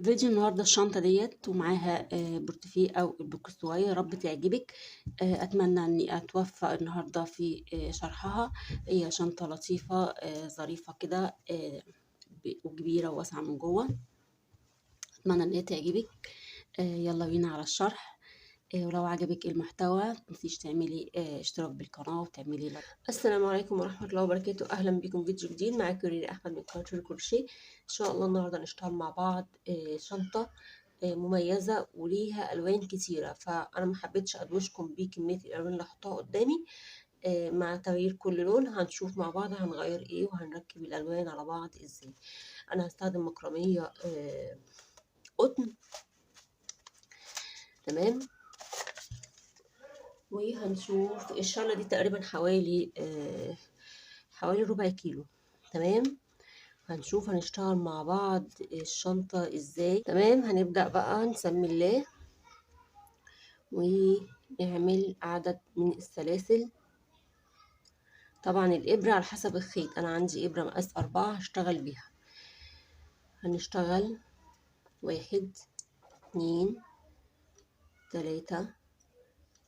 فيديو النهارده الشنطة ديت ومعاها بورتفيه أو البوكسواية، يا رب تعجبك. أتمنى إني أتوفق النهارده في شرحها. هي شنطة لطيفة ظريفة كده وكبيرة وواسعة من جوه. أتمنى إن هي تعجبك. يلا بينا على الشرح. ولو عجبك المحتوى متنسيش تعملي اشتراك بالقناة وتعملي لايك. السلام عليكم ورحمة الله وبركاته. أهلا بكم فيديو جديد. معاكم ريري أحمد من قناة ريري كروشيه. إن شاء الله النهاردة نشتغل مع بعض شنطة مميزة وليها ألوان كتيرة، فأنا ما حبيتش أدوشكم بكمية الألوان اللي هحطها قدامي. مع تغيير كل لون هنشوف مع بعض هنغير إيه وهنركب الألوان على بعض إزاي. أنا هستخدم مكرمية قطن. تمام. وهنشوف الشنطة دي تقريبا حوالي ربع كيلو. تمام. هنشوف هنشتغل مع بعض الشنطة ازاي. تمام. هنبدأ بقى نسمي الله ونعمل عدد من السلاسل. طبعا الإبرة على حسب الخيط، أنا عندي إبرة مقاس 4 هشتغل بيها. هنشتغل 1 2 3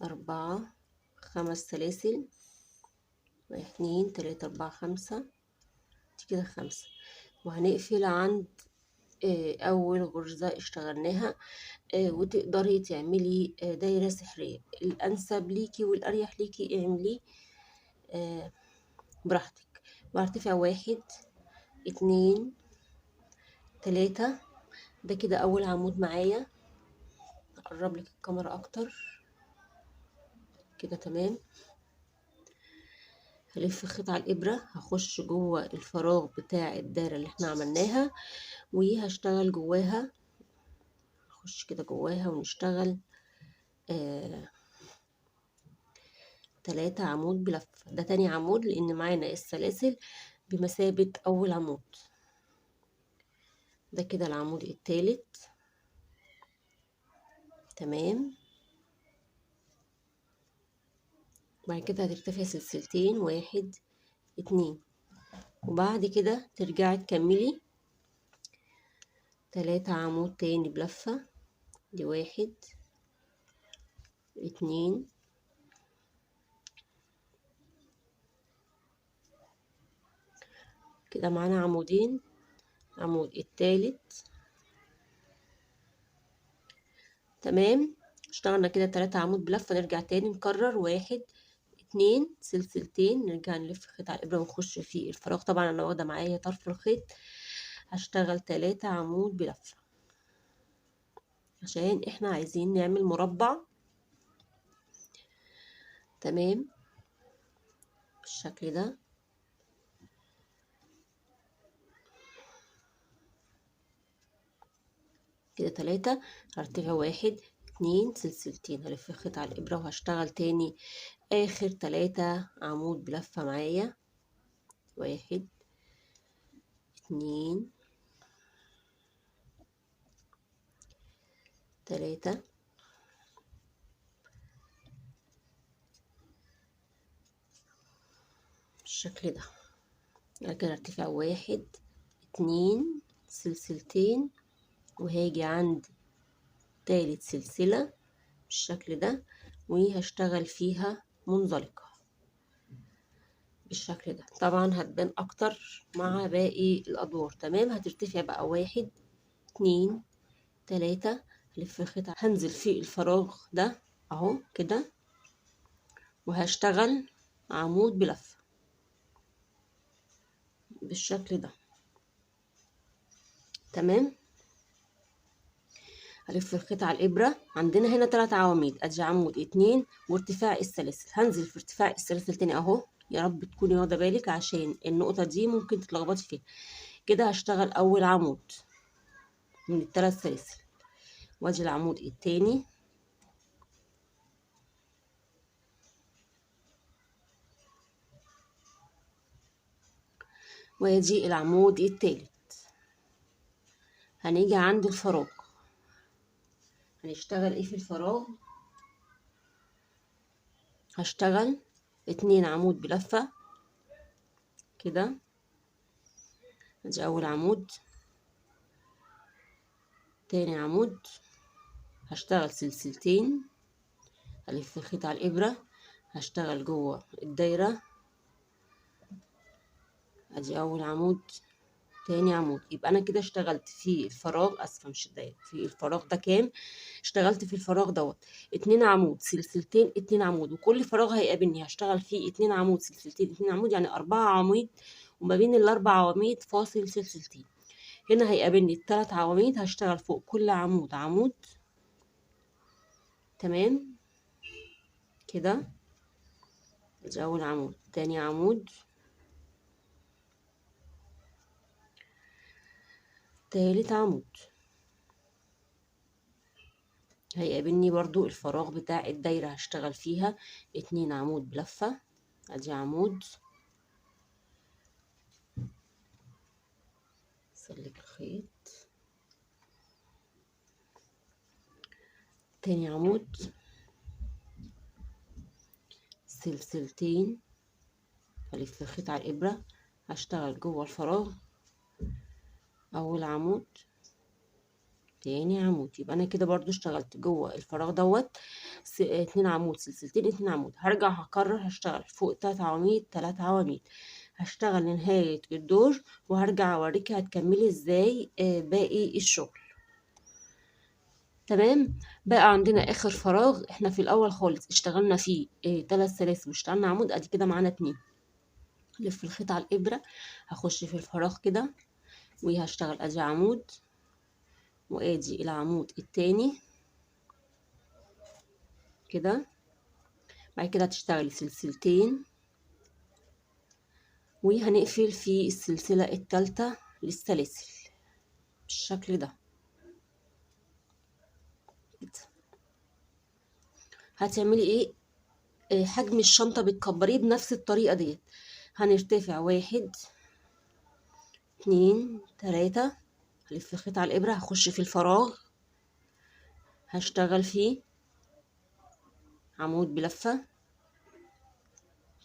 4 5 سلاسل. 1 2 3 4 5 دي كده 5. وهنقفل عند أول غرزة اشتغلناها. وتقدري تعملي دايرة سحرية، الأنسب ليكي والأريح ليكي اعمليه براحتك. وارتفع 1 2 3. ده كده أول عمود معايا. أقرب لك الكاميرا أكتر كده. تمام. هلف خيط على الإبرة، هخش جوه الفراغ بتاع الدايرة اللي احنا عملناها وهشتغل جواها. هخش كده جواها ونشتغل 3 عمود بلف. ده تاني عمود لأن معانا السلاسل بمثابة أول عمود. ده كده العمود التالت. تمام. بعد كده هترتفع سلسلتين، 1 2. وبعد كده ترجعي تكملي 3 عمود تاني بلفة. دي 1 2 كده معانا عمودين. عمود التالت. تمام. اشتغلنا كده 3 عمود بلفة، نرجع تاني نكرر 1 2 سلسلتين، نرجع نلف خيط على الإبرة ونخش في الفراغ. طبعا أنا واخدة معايا طرف الخيط. هشتغل 3 عمود بلفة عشان احنا عايزين نعمل مربع. تمام بالشكل ده. كده 3. هرتفع 1 2 سلسلتين، هلف الخيط على الإبرة وهشتغل تاني آخر 3 عمود بلفة معايا. 1 2 3. بالشكل ده. بعد كده ارتفاع 1 2 سلسلتين، وهاجي عند تالت سلسلة بالشكل ده وهشتغل فيها منزلقة بالشكل ده. طبعا هتبان اكتر مع باقي الادوار. تمام. هترتفع بقى 1 2 3. هلف الخيط، هنزل في الفراغ ده اهو كده وهشتغل عمود بلفة بالشكل ده. تمام. هلف الخيط على الإبرة. عندنا هنا 3 عواميد، ادي عمود 2 وارتفاع السلاسل. هنزل في ارتفاع السلاسل تاني اهو. يا رب تكوني واخده بالك عشان النقطة دي ممكن تتلخبطي فيها. كده هشتغل أول عمود من ال3 سلاسل، وادي العمود التاني وادي العمود التالت. هنيجي عند الفراغ. هنشتغل ايه في الفراغ؟ هشتغل 2 عمود بلفة كده. ادي اول عمود تاني عمود هشتغل سلسلتين، هلف الخيط على الإبرة، هشتغل جوه الدايرة، ادي اول عمود، تاني عمود. يبقى انا كده اشتغلت في الفراغ، اسفه مش الدايره، في الفراغ ده كام؟ اشتغلت في الفراغ دوت 2 عمود سلسلتين 2 عمود، وكل فراغ هيقابلني هشتغل فيه 2 عمود سلسلتين 2 عمود، يعني 4 عواميد، وما بين ال4 عواميد فاصل سلسلتين. هنا هيقابلني ال3 عواميد، هشتغل فوق كل عمود عمود. تمام كده، ادي اول عمود، تاني عمود، تالت عمود. هيقابلني برضو الفراغ بتاع الدايرة، هشتغل فيها 2 عمود بلفة، ادي عمود، سلك الخيط، تاني عمود، سلسلتين، هلف الخيط على الإبرة، هشتغل جوه الفراغ، أول عمود، تاني عمود. يبقى أنا كده برضو اشتغلت جوه الفراغ دوت 2 عمود سلسلتين 2 عمود. هرجع هكرر، هشتغل فوق 3 عواميد 3 عواميد، هشتغل لنهاية الدور، وهرجع أوريكي هتكملي ازاي باقي الشغل. تمام. بقى عندنا اخر فراغ، احنا في الاول خالص اشتغلنا فيه 3 سلاسل واشتغلنا عمود، ادي كده معانا 2. لف الخيط على الابره، هخش في الفراغ كده وهشتغل ادي عمود، وادي العمود التاني كده. بعد كده هتشتغلي سلسلتين، وهنقفل في السلسله الثالثه للسلاسل بالشكل ده كده. هتعملي ايه؟ حجم الشنطه بتكبريه بنفس الطريقه ديت. هنرتفع 1 2 3، هلف الخيط على الإبرة، هخش في الفراغ، هشتغل فيه عمود بلفة.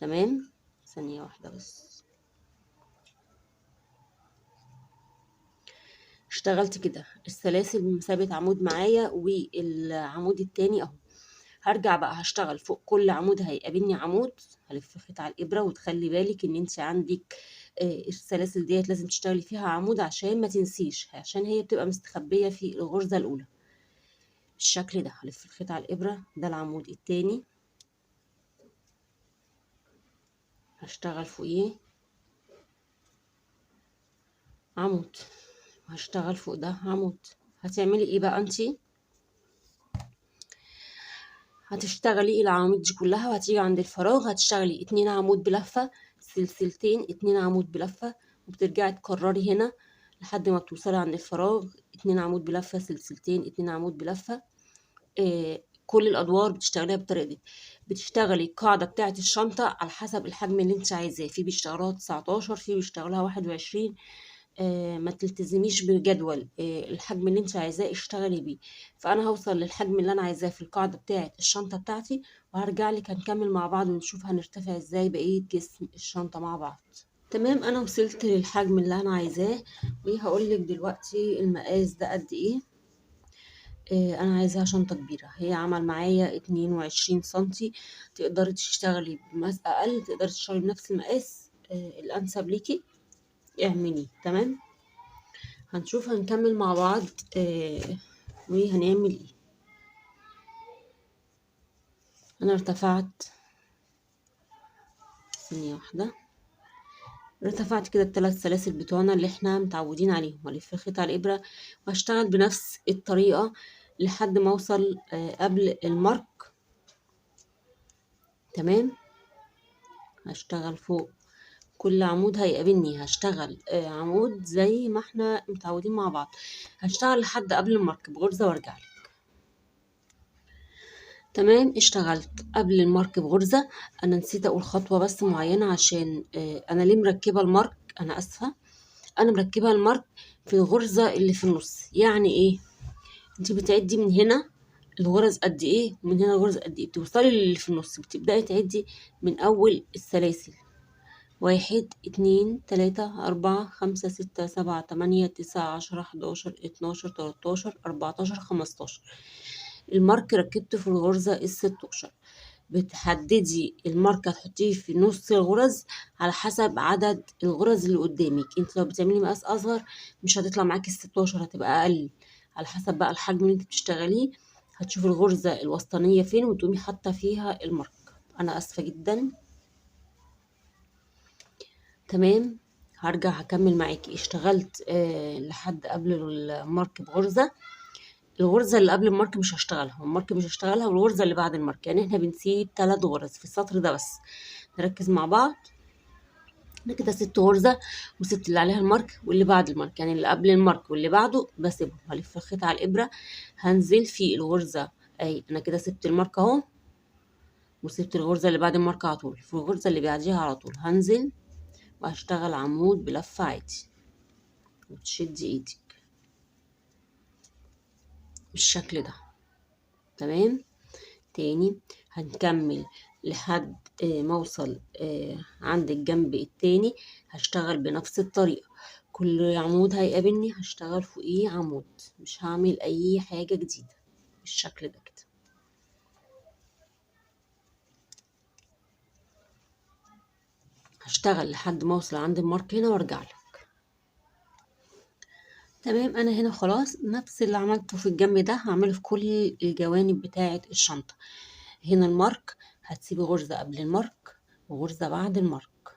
تمام، ثانية واحدة بس. اشتغلت كده السلاسل بمثابة عمود معايا، والعمود التاني اهو. هرجع بقى هشتغل فوق كل عمود هيقابلني عمود، هلف الخيط على الإبرة، وتخلي بالك ان انت عندك السلاسل ديت لازم تشتغلي فيها عمود عشان ما تنسيش، عشان هي بتبقى مستخبية في الغرزة الأولى بالشكل ده. هلف الخيط على الإبرة، ده العمود التاني، هشتغل فوقيه عمود، وهشتغل فوق ده عمود. هتعملي ايه بقى انتي؟ هتشتغلي العواميد دي كلها، وهتيجي عند الفراغ هتشتغلي 2 عمود بلفة، سلسلتين 2 عمود بلفة، وبترجعي تكرري هنا لحد ما بتوصلي عند الفراغ 2 عمود بلفة، سلسلتين 2 عمود بلفة. كل الادوار بتشتغليها بالطريقه دي. بتشتغلي القاعده بتاعه الشنطه على حسب الحجم اللي انت عايزاه، في بيشتغلوها 19، في بيشتغلوها 21. ما تلتزميش بجدول، الحجم اللي انت عايزاه اشتغلي بيه. فانا هوصل للحجم اللي انا عايزاه في القاعده بتاعه الشنطه بتاعتي، وهرجع لك هنكمل مع بعض ونشوف هنرتفع ازاي بقيه جسم الشنطه مع بعض. تمام، انا وصلت للحجم اللي انا عايزاه، وهقول لك دلوقتي المقاس ده قد ايه. انا عايزاها شنطه كبيره، هي عمل معايا 22 سنتي. تقدري تشتغلي بمقاس اقل، تقدري تشتغلي بنفس المقاس الانسب ليكي اعمليه. تمام، هنشوف هنكمل مع بعض وهنعمل ايه. انا ارتفعت، ثانيه واحده، ارتفعت كده ال3 سلاسل بتوعنا اللي احنا متعودين عليهم، والف الخيط على الابره، وهشتغل بنفس الطريقه لحد ما اوصل قبل المارك. تمام، هشتغل فوق كل عمود هيقابلني، هشتغل عمود زي ما احنا متعودين مع بعض. هشتغل لحد قبل المارك بغرزة وارجع لك. تمام، اشتغلت قبل المارك بغرزة. انا نسيت اقول خطوة بس معينة، عشان انا ليه مركبة المارك، انا اسفة. انا مركبة المارك في الغرزة اللي في النص. يعني ايه؟ انت بتعدي من هنا الغرز قد ايه، ومن هنا الغرز قد ايه، بتوصلي للي في النص، بتبدأي تعدي من اول السلاسل 1 2 3 4 5 6 7 8 9 10 11 12 13 14 15. المارك ركبته في الغرزة ال16. بتحددي المارك هتحطيه في نص الغرز على حسب عدد الغرز اللي قدامك. انت لو بتعملي مقاس اصغر مش هتطلع معاكي ال16، هتبقى اقل على حسب بقى الحجم اللي انت بتشتغليه. هتشوفي الغرزة الوسطانية فين وتقومي حاطة فيها المارك. انا اسفة جدا. تمام. هرجع هكمل معاكي. اشتغلت لحد قبل المارك بغرزة. الغرزة اللي قبل المارك مش هشتغلها، والمارك مش هشتغلها، والغرزة اللي بعد المارك، يعني احنا بنسيب 3 غرز في السطر ده بس. نركز مع بعض. انا كده سبت غرزة وسبت اللي عليها المارك واللي بعد المارك، يعني اللي قبل المارك واللي بعده بسيبهم. هلف الخيط على الإبرة، هنزل في الغرزة اهي. انا كده سبت المارك اهو، وسبت الغرزة اللي بعد المارك على طول. في الغرزة اللي بعديها على طول هنزل وهشتغل عمود بلفة عادي، وتشدي ايدك بالشكل ده. تمام. تاني هنكمل لحد ما اوصل عند الجنب التاني. هشتغل بنفس الطريقة. كل عمود هيقابلني هشتغل فوقيه عمود، مش هعمل اي حاجة جديدة بالشكل ده كده. هشتغل لحد ما اوصل عند المارك هنا وارجع لك. تمام. انا هنا خلاص نفس اللي عملته في الجنب ده هعمله في كل الجوانب بتاعة الشنطة. هنا المارك هتسيبي غرزة قبل المارك وغرزة بعد المارك،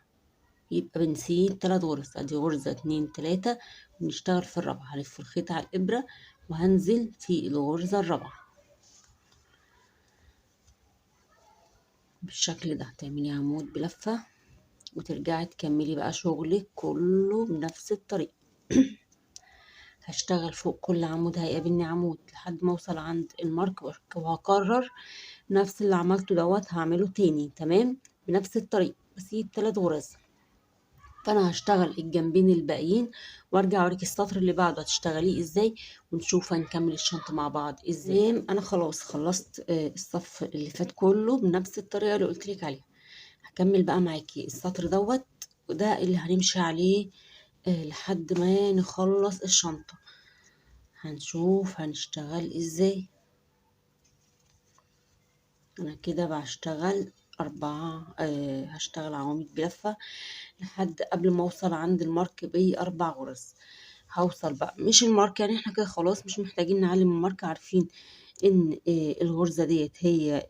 يبقى بنسيب 3 غرز. ادي غرزة 2 3 ونشتغل في الرابعة. هلف الخيط على الإبرة وهنزل في الغرزة الرابعة بالشكل ده. تعملي عمود بلفة وترجعي تكملي بقى شغلك كله بنفس الطريقة. هشتغل فوق كل عمود هيقابلني عمود لحد ما اوصل عند المارك، وهكرر نفس اللي عملته دوت هعمله تاني. تمام. بنفس الطريقة بسيب 3 غرز. فانا هشتغل الجنبين الباقيين وارجع اوريك السطر اللي بعده هتشتغليه ازاي، ونشوف هنكمل الشنطة مع بعض ازاي. انا خلاص خلصت الصف اللي فات كله بنفس الطريقة اللي قلتلك عليها. هكمل بقى معاكي السطر دوت، وده اللي هنمشي عليه لحد ما نخلص الشنطة. هنشوف هنشتغل ازاي. انا كده بشتغل 4 هشتغل عواميد بلفة لحد قبل ما اوصل عند المارك ب4 غرز. هوصل بقى مش المارك، يعني احنا كده خلاص مش محتاجين نعلم المارك، عارفين ان الغرزة ديت هي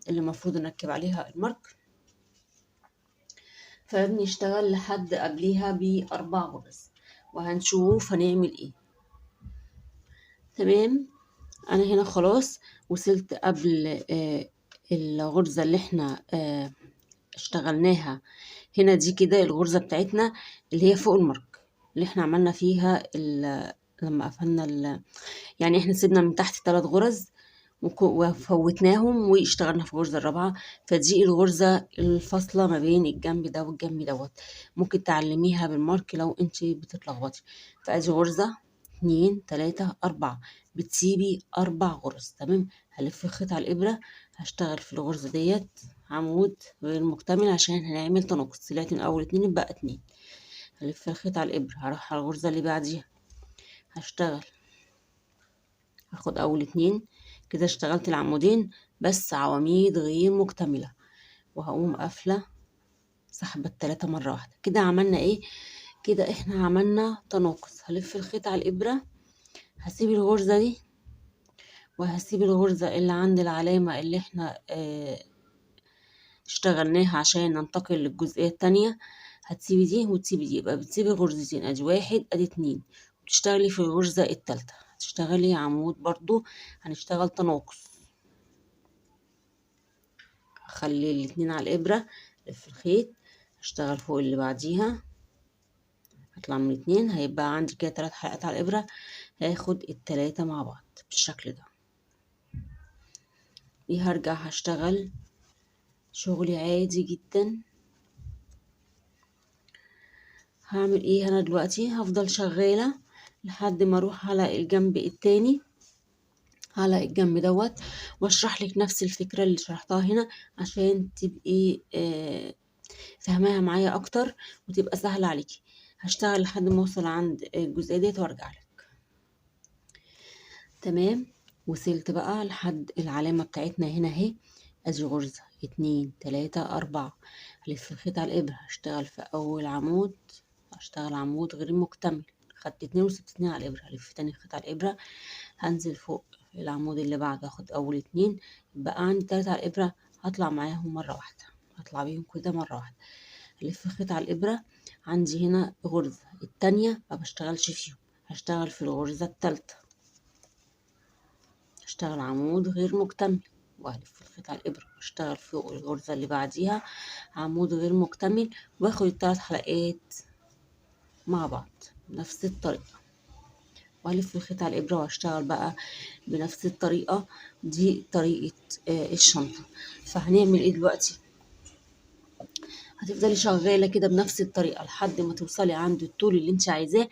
اللي المفروض نركب عليها المارك. فبنشتغل لحد قبليها ب4 غرز وهنشوف هنعمل ايه. تمام. انا هنا خلاص وصلت قبل الغرزة اللي احنا اشتغلناها هنا. دي كده الغرزة بتاعتنا اللي هي فوق المارك اللي احنا عملنا فيها لما قفلنا يعني احنا سيبنا من تحت 3 غرز وفوتناهم واشتغلنا في الغرزة الرابعة. فدي الغرزة الفاصلة ما بين الجنب ده والجنب دوت. ممكن تعلميها بالمارك لو انت بتتلخبطي. فادي غرزة 2 3 4 بتسيبي 4 غرز. تمام. هلف الخيط على الإبرة، هشتغل في الغرزة ديت عمود غير مكتمل عشان هنعمل تناقص. طلعت من أول 2 بقى 2. هلف الخيط على الإبرة، هروح على الغرزة اللي بعديها هشتغل، هاخد أول 2 كده. اشتغلت العمودين بس عواميد غير مكتملة، وهقوم قافلة سحبة 3 مرة واحدة. كده عملنا ايه؟ كده احنا عملنا تناقص. هلف الخيط على الإبرة، هسيب الغرزة دي وهسيب الغرزة اللي عند العلامة اللي احنا اشتغلناها عشان ننتقل للجزئية التانية. هتسيبي دي وتسيبي دي، يبقى بتسيبي غرزتين. ادي 1 ادي 2 وتشتغلي في الغرزة التالتة هتشتغلي عمود برضو. هنشتغل تناقص. هخلي الاتنين على الإبرة، لف الخيط، هشتغل فوق اللي بعديها، هطلع من 2 هيبقى عندي كده 3 حلقات على الإبرة. هاخد ال3 مع بعض بالشكل ده. دي هرجع هشتغل شغلي عادي جدا. هعمل ايه انا دلوقتي؟ هفضل شغالة لحد ما اروح على الجنب التاني، على الجنب دوت، واشرح لك نفس الفكرة اللي شرحتها هنا عشان تبقي فهمها معايا اكتر وتبقى سهلة عليكي. هشتغل لحد ما اوصل عند الجزئية ديت وارجع لك. تمام، وصلت بقى لحد العلامة بتاعتنا هنا اهي. ادي غرزة 2 3 4. هلف الخيط على الابرة، هشتغل في اول عمود، هشتغل عمود غير مكتمل، خدت 2 وسبت 2 على الابرة، هلف تاني الخيط على الابرة، هنزل فوق العمود اللي بعده، هاخد اول 2، يبقى عندي 3 على الابرة، هطلع معاهم مرة واحدة، هطلع بيهم كده مرة واحدة، هلف الخيط على الابرة، عندي هنا غرزة التانية ما بشتغلش فيهم، هشتغل في الغرزة التالتة، هشتغل عمود غير مكتمل وهلف الخيط على الابرة، واشتغل فوق الغرزة اللي بعديها عمود غير مكتمل، واخد الثلاث حلقات مع بعض بنفس الطريقة، وهلف الخيط على الابرة واشتغل بقى بنفس الطريقة دي، طريقة الشنطة. فهنعمل ايه دلوقتي؟ هتفضلي شغالة كده بنفس الطريقة لحد ما توصلي عند الطول اللي انت عايزاه،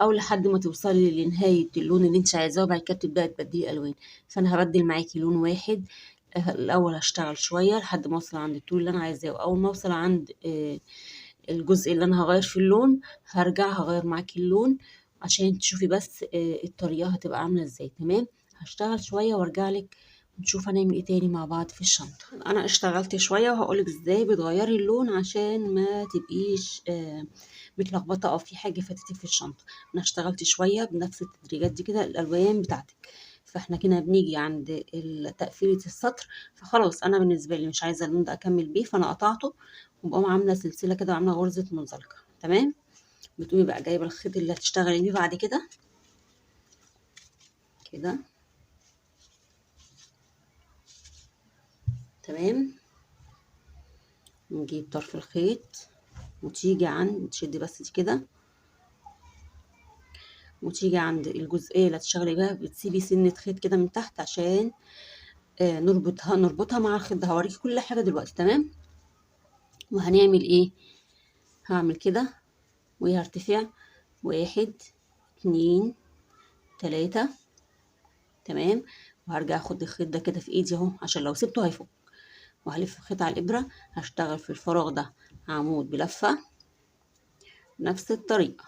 او لحد ما توصلي لنهاية اللون اللي انت عايزاه، وبعد كده تبدأي تبدلي الوان. فانا هبدل معاكي لون واحد. الاول هشتغل شوية لحد ما اوصل عند الطول اللي انا عايزاه، واول ما اوصل عند الجزء اللي انا هغير في اللون هرجع هغير معاكي اللون عشان تشوفي بس الطريقة هتبقى عاملة ازاي. تمام، هشتغل شوية وارجع لك نشوف هنعمل ايه تاني مع بعض في الشنطة. انا اشتغلت شوية وهقولك ازاي بتغيري اللون عشان ما تبقيش متلخبطة او في حاجة فاتتك في الشنطة. انا اشتغلت شوية بنفس التدريجات دي كده الالوان بتاعتك. فاحنا كده بنيجي عند تقفيلة السطر، فخلاص انا بالنسبة لي مش عايزة اللون ده اكمل بيه، فانا قطعته وبقوم عاملة سلسلة كده وعاملة غرزة منزلقة. تمام، بتقومي بقى جايبة الخيط اللي هتشتغلي بيه بعد كده كده. تمام، نجيب طرف الخيط وتيجي عند، تشدي بس دي كده، وتيجي عند الجزئية اللي هتشتغلي بيها بتسيبي سنة خيط كده من تحت عشان نربطها مع الخيط ده. هوريكي كل حاجة دلوقتي. تمام، وهنعمل ايه؟ هعمل كده وهرتفع 1 2 3. تمام، وهرجع اخد الخيط ده كده في ايدي اهو عشان لو سبته هيفك، وهلف الخيط على الابرة، هشتغل في الفراغ ده عمود بلفة نفس الطريقة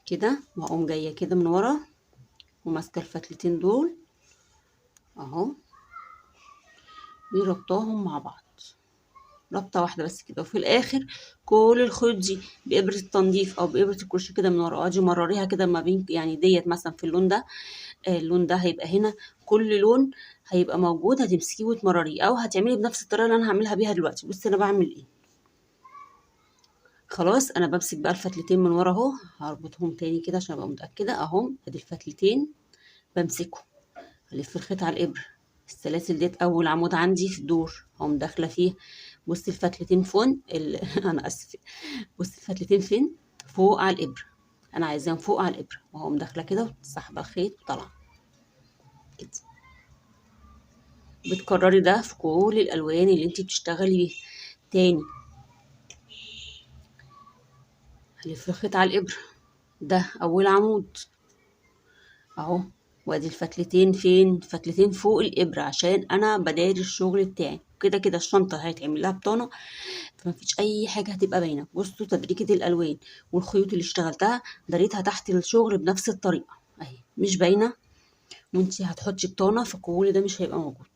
كده، وهقوم جاية كده من ورا وماسكة الفتلتين دول اهو وربطاهم مع بعض ربطة واحدة بس كده. وفي الاخر كل الخيوط دي بإبرة التنظيف او بإبرة الكروشيه كده من ورا، اجي مرريها كده ما بين، يعني ديت مثلا في اللون ده، اللون ده هيبقى هنا، كل لون هيبقى موجود هتمسكيه وتمرريه، او هتعملي بنفس الطريقة اللي انا هعملها بيها دلوقتي. بصي انا بعمل ايه. خلاص انا بمسك بقى الفتلتين من ورا اهو، هربطهم تاني كده عشان ابقى متأكدة اهم. ادي الفتلتين بمسكهم، الف الخيط على الابره، السلاسل ديت اول عمود عندي في الدور هقوم داخله فيه. بصي الفتلتين فين انا اسفه، بصي الفتلتين فين؟ فوق على الابره، انا عايزاهم فوق على الابره، وهقوم داخله كده وسحبه الخيط وطالعه كده. بتكرري ده في كل الالوان اللي انت بتشتغلي بيها. تاني هلف الخيط على الابره، ده اول عمود اهو، وادي الفتلتين فين؟ فتلتين فوق الابره عشان انا بداري الشغل بتاعي. كده كده الشنطه هيتعمل لها بطانه، فمفيش اي حاجه هتبقى باينه. بصوا تدريجه الالوان والخيوط اللي اشتغلتها داريتها تحت الشغل بنفس الطريقه اهي، مش باينه، وانتي هتحطي بطانه فكل ده مش هيبقى موجود.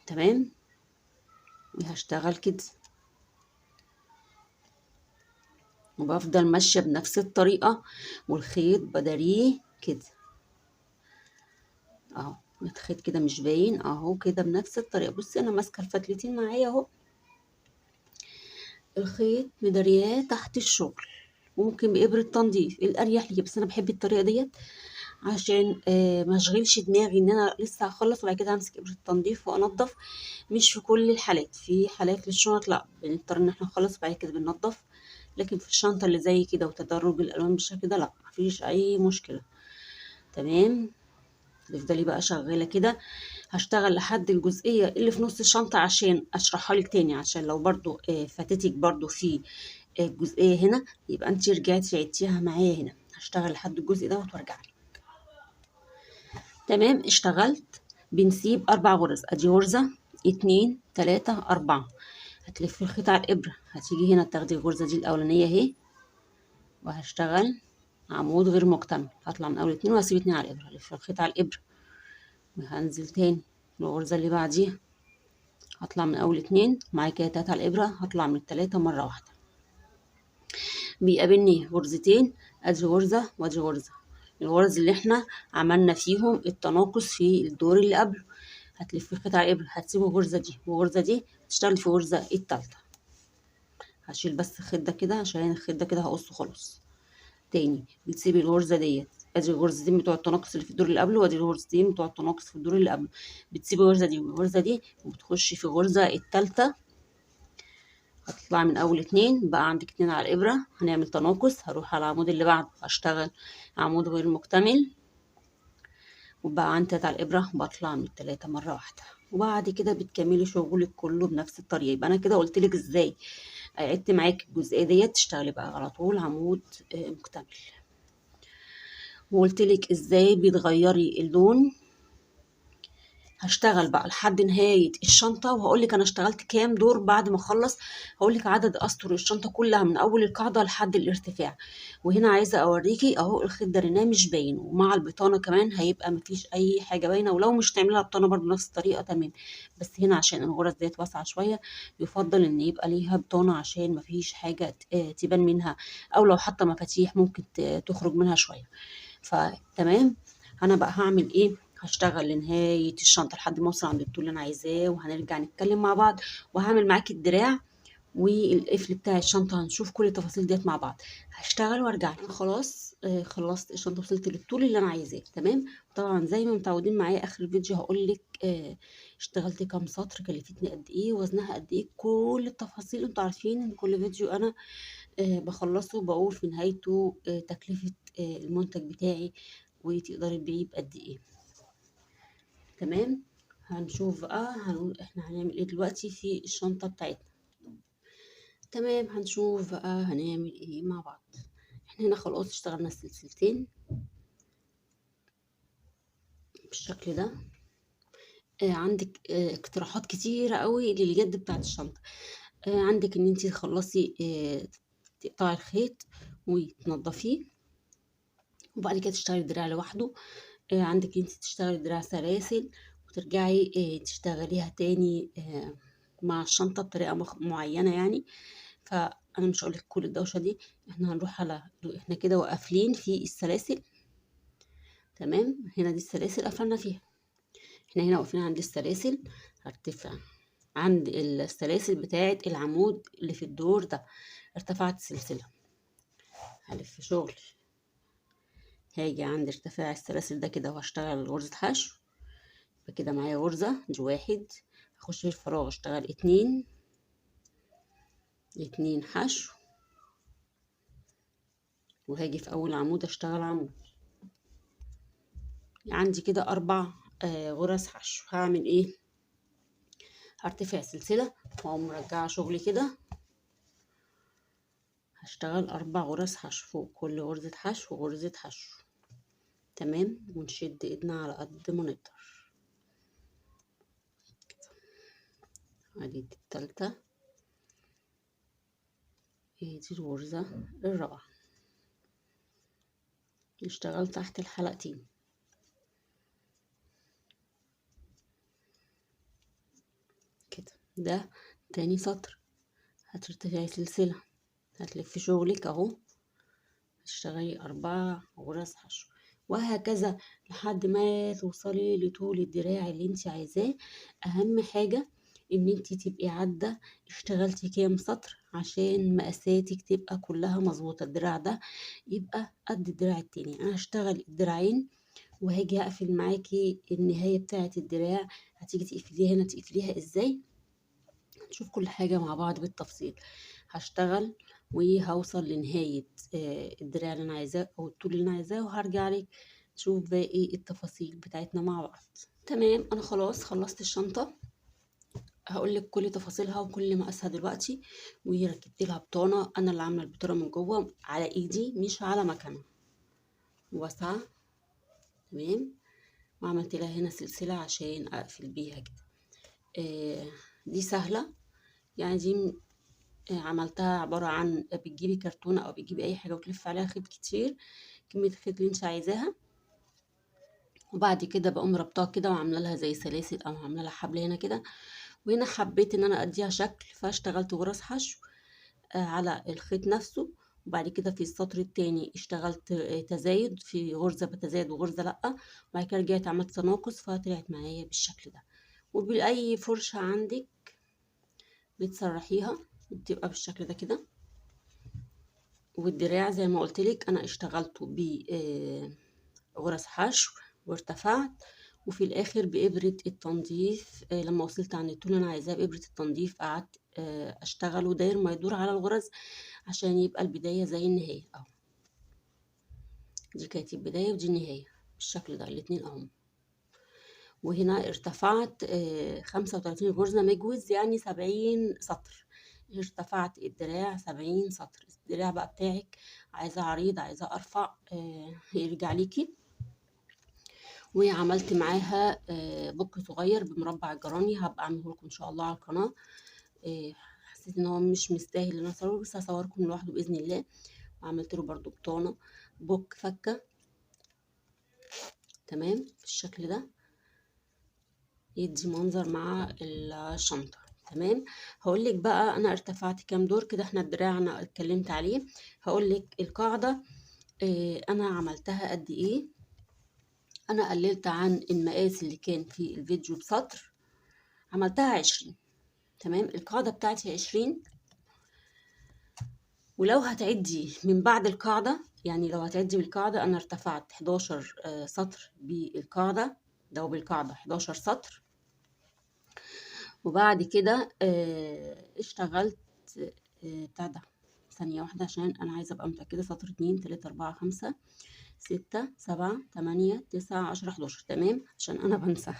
تمام، هشتغل كده وبفضل ماشيه بنفس الطريقه والخيط بداريه كده اهو، الخيط كده مش باين اهو كده بنفس الطريقه. بصي انا ماسكه الفتلتين معايا اهو، الخيط مدارياه تحت الشغل، وممكن بإبرة تنظيف الأريح لي، بس أنا بحب الطريقة ديت عشان ما اشغلش دماغي ان انا لسه هخلص وبعد كده همسك ابره التنظيف وانضف. مش في كل الحالات، في حالات للشنط لا بنضطر ان احنا نخلص وبعد كده بننضف، لكن في الشنطه اللي زي كده وتدرج الالوان بالشكل ده لا مفيش اي مشكله. تمام، تفضلي بقى شغاله كده. هشتغل لحد الجزئيه اللي في نص الشنطه عشان اشرحها لك تاني، عشان لو برضو فاتتك برضو في الجزئيه هنا يبقى انت رجعتي عدتيها معايا هنا. هشتغل لحد الجزء دوت وارجع لك. تمام، اشتغلت بنسيب 4 غرز، ادي غرزة 2 3 4. هتلفي الخيط على الإبرة، هتيجي هنا تاخدي الغرزة دي الأولانية اهي، وهشتغل عمود غير مكتمل، هطلع من أول 2 وهسيب 2 على الإبرة، ألف الخيط على الإبرة وهنزل تاني الغرزة اللي بعديها، هطلع من أول 2 معايا كده 3 على الإبرة، هطلع من ال3 مرة واحدة، بيقابلني غرزتين، أدي غرزة وأدي غرزة، الغرز اللي احنا عملنا فيهم التناقص في الدور اللي قبله، هتلفي الخيط على الإبرة، هتسيبي الغرزة دي والغرزة دي، تشتغلي في الغرزة التالتة، هشيل بس الخيط ده كده عشان الخيط ده كده هقصه خلاص. تاني بتسيبي الغرزة ديت، ادي الغرزتين بتوع التناقص اللي في الدور اللي قبله، وادي الغرزتين بتوع التناقص في الدور اللي قبله، بتسيبي الغرزة دي والغرزة دي وبتخشي في الغرزة التالتة، هتطلعي من أول 2 بقى عندك 2 على الإبرة، هنعمل تناقص، هروح على العمود اللي بعده هشتغل عمود غير مكتمل، وبقى عندي 3 على الإبرة، بطلع من ال3 مرة واحدة، وبعد كده بتكملي شغلك كله بنفس الطريقة. يبقى أنا كده قلتلك ازاي، عدت معاكي الجزئية ديت تشتغلي بقى على طول عمود مكتمل، وقلتلك ازاي بتغيري اللون. هشتغل بقى لحد نهاية الشنطة وهقولك انا اشتغلت كام دور بعد ما اخلص، هقولك عدد اسطر الشنطة كلها من اول القاعدة لحد الارتفاع. وهنا عايزة اوريكي اهو الخيط دريناه مش باين، ومع البطانة كمان هيبقى مفيش اي حاجة باينة، ولو مش تعملها بطانة برضو نفس الطريقة تمام، بس هنا عشان الغرز ديت واسعة شوية يفضل ان يبقى ليها بطانة عشان مفيش حاجة تبان منها، او لو حتى مفاتيح ممكن تخرج منها شوية. فتمام، انا بقى هعمل ايه، هشتغل لنهاية الشنطة لحد ما اوصل عند الطول اللي انا عايزاه، وهنرجع نتكلم مع بعض، وهعمل معاكي الدراع والقفل بتاع الشنطة، هنشوف كل التفاصيل ديت مع بعض. هشتغل وارجع لك. خلاص خلصت الشنطة، وصلت للطول اللي انا عايزاه تمام. طبعا زي ما متعودين معايا اخر الفيديو هقول لك اشتغلت كام سطر، كلفتني قد ايه، وزنها قد ايه، كل التفاصيل. انتوا عارفين ان كل فيديو انا بخلصه بقول في نهايته تكلفة المنتج بتاعي، وتقدري تبيعيه بقد ايه. تمام، هنشوف بقى هنقول احنا هنعمل ايه دلوقتي في الشنطة بتاعتنا. تمام، هنشوف بقى هنعمل ايه مع بعض. احنا هنا خلاص اشتغلنا السلسلتين بالشكل ده. عندك اقتراحات كتيرة قوي لليد بتاعت الشنطة. عندك ان انتي تخلصي تقطعي الخيط وتنضفيه، وبعد كده تشتغلي الدراع لوحده. عندك انت تشتغلي دراع سلاسل، وترجعي تشتغليها تاني مع الشنطة بطريقة معينة يعني. فأنا مش هقولك كل الدوشة دي، احنا هنروح على احنا كده وقافلين في السلاسل. تمام، هنا دي السلاسل قفلنا فيها، احنا هنا واقفين عند السلاسل، هرتفع عند السلاسل بتاعة العمود اللي في الدور ده، ارتفعت السلسلة، هلف شغل، هاجي عند ارتفاع السلاسل ده كده وهشتغل غرزة حشو. كده معايا غرزة دي 1، هخش في الفراغ اشتغل 2 حشو، وهاجي في اول عمود اشتغل عمود. عندي كده 4 غرز حشو. هعمل ايه، هرتفع سلسلة واقوم مرجعة شغلي كده، هشتغل 4 غرز حشو فوق كل غرزة حشو وغرزة حشو. تمام، ونشد ايدنا على قد ما نقدر. ادي التالتة، دي الغرزة الرابعة، نشتغل تحت الحلقتين كده. ده تاني سطر، هترتفعي سلسلة، هتلفي شغلك اهو، هتشتغلي 4 غرز حشو، وهكذا لحد ما توصلي لطول الدراع اللي انت عايزاه. اهم حاجة ان انت تبقي عادة اشتغلتي كام سطر عشان مقاساتك تبقى كلها مظبوطة. الدراع ده يبقى قد الدراع التاني. انا هشتغل الدراعين وهاجي اقفل معاكي النهاية بتاعة الدراع، هتيجي تقفليها هنا، تقفليها ازاي، نشوف كل حاجة مع بعض بالتفصيل. هشتغل وهوصل لنهاية الدراع اللي انا عايزاه او الطول اللي انا عايزاه، وهرجع لك نشوف باقي التفاصيل بتاعتنا مع بعض. تمام، انا خلاص خلصت الشنطة، هقول لك كل تفاصيلها وكل مقاسها دلوقتي. وركبت لها بطانة، انا اللي عامله البطانة من جوه على ايدي مش على مكنة، واسعة. تمام، وعملت لها هنا سلسلة عشان اقفل بيها كده. دي سهلة يعني دي عملتها عبارة عن بتجيبي كرتونة أو بتجيبي أي حاجة وتلفي عليها خيط كتير، كمية الخيط اللي انت عايزاها، وبعد كده بقوم ربطها كده وعاملة لها زي سلاسل أو عاملة لها حبل هنا كده. وهنا حبيت إن أنا أديها شكل، فاشتغلت غرز حشو على الخيط نفسه. وبعد كده في السطر التاني اشتغلت تزايد، في غرزة بتزايد وغرزة لأ. وبعد كده رجعت عملت تناقص فطلعت معايا بالشكل ده. وبأي فرشة عندك بتسرحيها بتبقى بالشكل ده كده. والدراع زي ما قلتلك أنا اشتغلته بغرز حشو وارتفعت، وفي الآخر بإبرة التنظيف. لما وصلت عند الطول اللي أنا عايزاه بإبرة التنظيف قعدت أشتغله داير ما يدور على الغرز عشان يبقى البداية زي النهاية أهو. دي كانت البداية ودي النهاية بالشكل ده الاتنين أهم. وهنا ارتفعت 35 غرزة مجوز، يعني 70 سطر. ارتفعت الدراع 70 سطر. الدراع بقى بتاعك عايزة عريض عايزة أرفع يرجع ليكي. وعملت معاها بوك صغير بمربع الجراني، هبقى اعمله لكم ان شاء الله على القناه. حسيت ان هو مش مستاهل ان انا اصوره، بس هصوركم لوحده باذن الله. وعملت له برضو بطانه بوك فكه تمام بالشكل ده، يدي منظر مع الشنطه. تمام. هقول لك بقى انا ارتفعت كام دور كده. احنا الدراع انا اتكلمت عليه. هقول لك القاعده انا عملتها قد ايه. انا قللت عن المقاس اللي كان في الفيديو بسطر، عملتها 20. تمام. القاعدة بتاعتي 20. ولو هتعدي من بعد القاعدة، يعني لو هتعدي بالقاعدة أنا ارتفعت 11 سطر بالقاعدة، لو بالقاعدة 11 سطر. وبعد كده اشتغلت بتاع ده. ثانية واحدة عشان أنا عايزة أبقى متأكدة. سطر 2 3 4 5 6 7 8 9 10 11. تمام عشان أنا بنسى.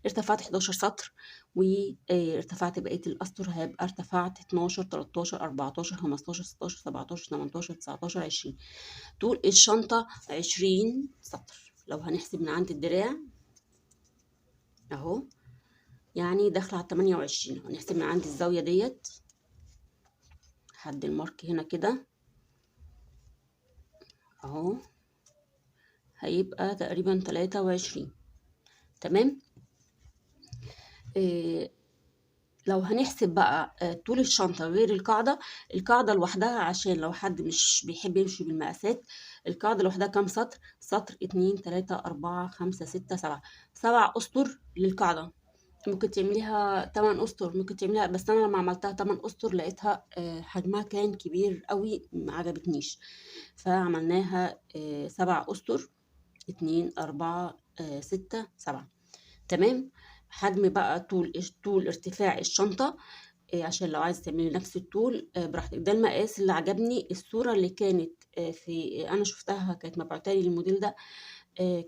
ارتفعت 11 سطر. وارتفعت بقية الأسطر، هيبقى ارتفعت 12 13 14 15 16 17 18 19 20. طول الشنطة 20 سطر. لو هنحسب من عند الدراع اهو، يعني داخلة على 28. هنحسب من عند الزاوية ديت لحد المارك هنا كده اهو، هيبقى تقريبا 23. تمام. لو هنحسب بقى طول الشنطة غير القاعدة، القاعدة لوحدها عشان لو حد مش بيحب يمشي بالمقاسات، القاعدة لوحدها كام سطر؟ سطر 2 3 4 5 6 7. 7 أسطر للقاعدة. ممكن تعمليها 8 أسطر، ممكن تعمليها، بس أنا لما عملتها 8 أسطر لقيتها حجمها كان كبير قوي ما عجبتنيش، فعملناها 7 أسطر. 2 4 6 7. تمام. حجم بقى طول ارتفاع الشنطة عشان لو عايز تعملي نفس الطول براحتك. ده المقاس اللي عجبني. الصورة اللي كانت في أنا شفتها كانت مبعوتالي الموديل ده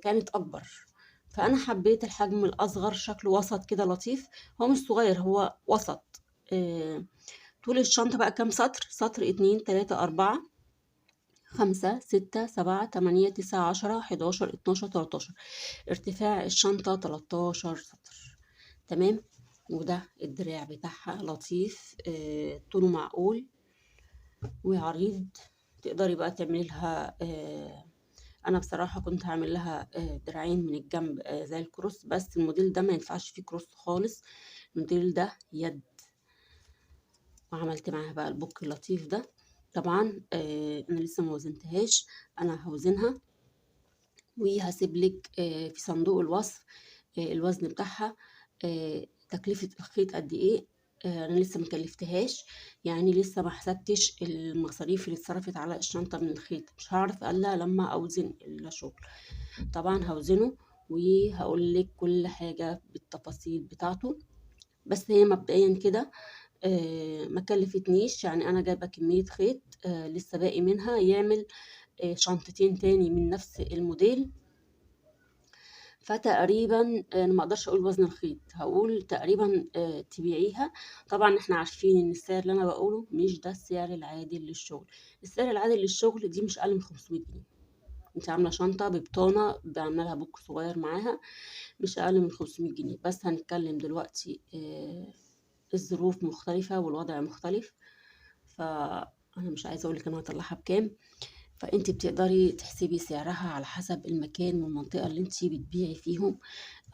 كانت أكبر، فأنا حبيت الحجم الأصغر، شكله وسط كده لطيف. هو مش صغير، هو وسط. طول الشنطة بقى كام سطر؟ سطر 2 3 4 5 6 7 8 9 10 11 12 13. ارتفاع الشنطة 13 سطر. تمام. وده الدراع بتاعها لطيف طوله معقول وعريض. تقدري بقى تعملي لها انا بصراحة كنت هعمل لها دراعين من الجنب زي الكروس، بس الموديل ده ما ينفعش فيه كروس خالص. الموديل ده يد. وعملت معاها بقى البوك اللطيف ده. طبعا انا لسه ما وزنتهاش، انا هوزنها وهسيب لك في صندوق الوصف الوزن بتاعها، تكلفة الخيط قد ايه. انا لسه مكلفتهاش، يعني لسه ما حسبتش المصاريف اللي اتصرفت على الشنطة من الخيط. مش هعرف الا لما اوزن الشغل. طبعا هوزنه وهقول لك كل حاجة بالتفاصيل بتاعته. بس هي مبدئيا كده ما كلفتنيش، يعني انا جايبه كميه خيط لسه باقي منها يعمل شنطتين تاني من نفس الموديل. فتقريبا انا ما اقدرش اقول وزن الخيط، هقول تقريبا تبيعيها. طبعا احنا عارفين ان السعر اللي انا بقوله مش ده السعر العادي للشغل. السعر العادي للشغل دي مش اقل من 500 جنيه. انت عامله شنطه ببطانه بعمل لها بوك صغير معاها، مش اقل من 500 جنيه. بس هنتكلم دلوقتي الظروف مختلفة والوضع مختلف، فأنا مش عايزة أقول لِك أنا هاطلّعها بكام، فأنتِ بتقدري تحسبي سعرها على حسب المكان والمنطقة اللي أنتِ بتبيعي فيهم،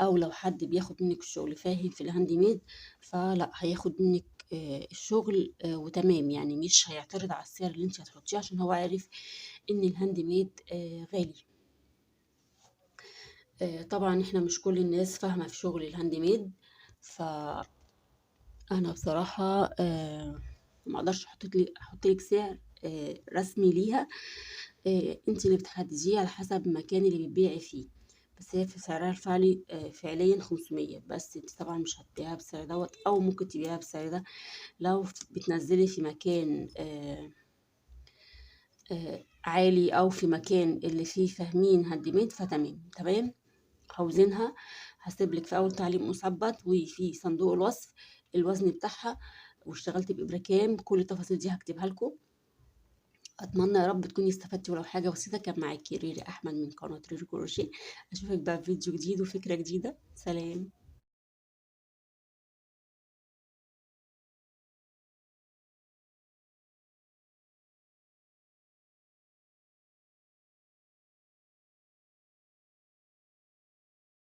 أو لو حد بياخد منِّك الشغل فاهم في الhandmade فلأ هياخد منِّك الشغل وتمام، يعني مش هيعترض على السعر اللي أنتِ هتحطيه عشان هو عارف إن الhandmade غالي. طبعًا إحنا مش كل الناس فاهمة في شغل الhandmade، فأنا بصراحة ما أقدرش أحط لِك سعر رسمي ليها، أنتِ اللي بتحدديه على حسب المكان اللي بتبيعي فيه، بس هي في سعرها الفعلي فعليًا 500، بس أنتِ طبعًا مش هتبيعيها بالسعر دوّة، أو ممكن تبيعيها بالسعر ده لو بتنزّلي في مكان عالي، أو في مكان اللي فيه فاهمين handmade فتمام، تمام. عاوزينها هاسيب لِك في أول تعليق مثبت وفي صندوق الوصف الوزن بتاعها، واشتغلت بإبرة كام، كل التفاصيل دي هاكتبها لكم. أتمنى يا رب تكوني استفدتِ ولو حاجة بسيطة. كان معاكِ ريري أحمد من قناة ريري كروشيه، أشوفِك بقى في فيديو جديد وفكرة جديدة، سلام.